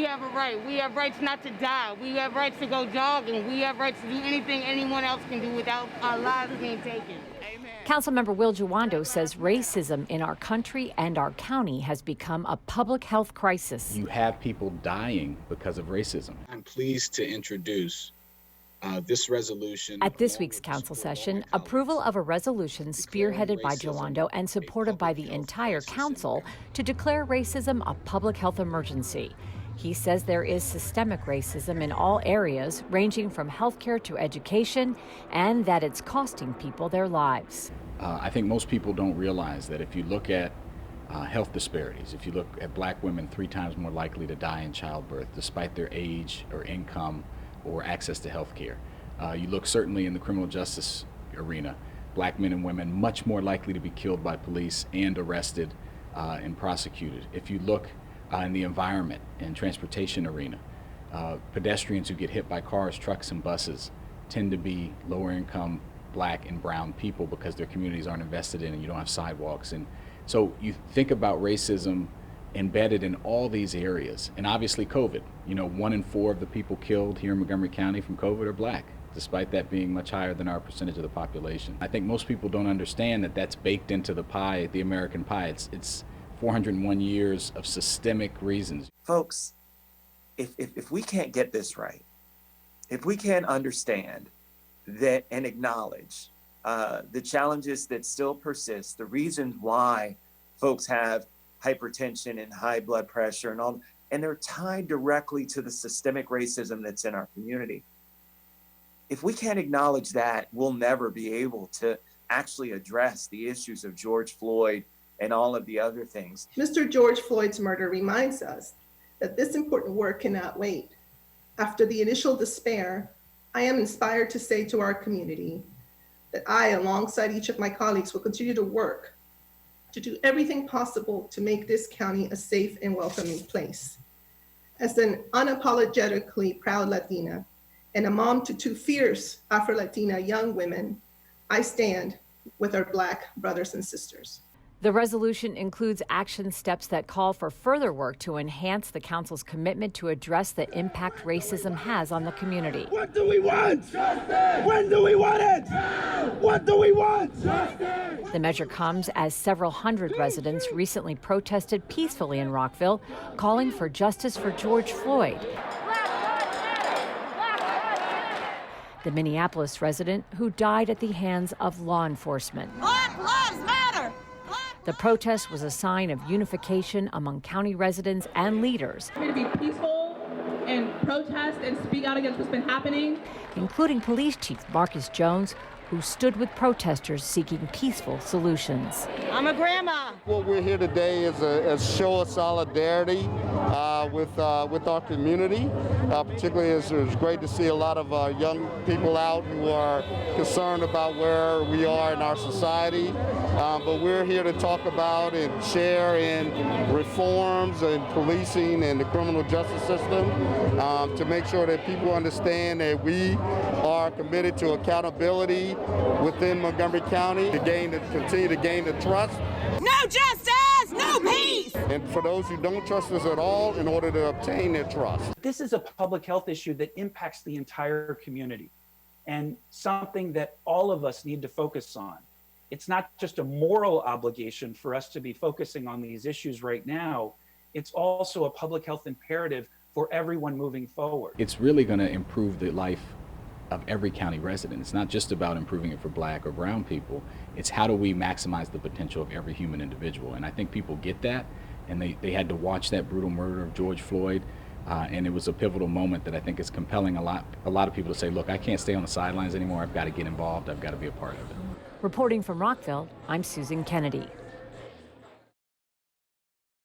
have a right. We have rights not to die. We have rights to go jogging. We have rights to do anything anyone else can do without our lives being taken. Councilmember Will Jawando says racism in our country and our county has become a public health crisis. You have people dying because of racism. I'm pleased to introduce this resolution. At this week's council session, approval of a resolution spearheaded by Jawando and supported by the entire council to declare racism a public health emergency. He says there is systemic racism in all areas, ranging from healthcare to education, and that it's costing people their lives. I think most people don't realize that if you look at health disparities, if you look at black women 3 times more likely to die in childbirth despite their age or income or access to health care. You look certainly in the criminal justice arena, black men and women much more likely to be killed by police and arrested and prosecuted. If you look in the environment and transportation arena, pedestrians who get hit by cars, trucks, and buses tend to be lower income black and brown people because their communities aren't invested in and you don't have sidewalks. And so you think about racism embedded in all these areas. And obviously COVID, 1 in 4 of the people killed here in Montgomery County from COVID are black, despite that being much higher than our percentage of the population. I think most people don't understand that that's baked into the pie, the American pie. It's 401 years of systemic reasons. Folks, if we can't get this right, if we can't understand that and acknowledge the challenges that still persist, the reasons why folks have hypertension and high blood pressure and all, and they're tied directly to the systemic racism that's in our community. If we can't acknowledge that, we'll never be able to actually address the issues of George Floyd and all of the other things. Mr. George Floyd's murder reminds us that this important work cannot wait. After the initial despair, I am inspired to say to our community that I, alongside each of my colleagues, will continue to work to do everything possible to make this county a safe and welcoming place. As an unapologetically proud Latina and a mom to 2 fierce Afro-Latina young women, I stand with our Black brothers and sisters. The resolution includes action steps that call for further work to enhance the council's commitment to address the impact racism has on the community. What do we want? Justice! When do we want it? Now! What do we want? Justice! The measure comes as several hundred residents recently protested peacefully in Rockville, calling for justice for George Floyd. The Minneapolis resident who died at the hands of law enforcement. Black lives matter! The protest was a sign of unification among county residents and leaders. To be peaceful and protest and speak out against what's been happening. Including Police Chief Marcus Jones, who stood with protesters seeking peaceful solutions. I'm a grandma. What we're here today is a show of solidarity with our community. Particularly, it's great to see a lot of young people out who are concerned about where we are in our society. But we're here to talk about and share in reforms and policing and the criminal justice system to make sure that people understand that we are committed to accountability within Montgomery County to continue to gain the trust. No justice, no peace! And for those who don't trust us at all, in order to obtain their trust. This is a public health issue that impacts the entire community and something that all of us need to focus on. It's not just a moral obligation for us to be focusing on these issues right now. It's also a public health imperative for everyone moving forward. It's really going to improve the life of every county resident. It's not just about improving it for black or brown people. It's how do we maximize the potential of every human individual. And I think people get that, and they had to watch that brutal murder of George Floyd. And it was a pivotal moment that I think is compelling a lot of people to say, look, I can't stay on the sidelines anymore. I've got to get involved. I've got to be a part of it. Reporting from Rockville, I'm Susan Kenedy.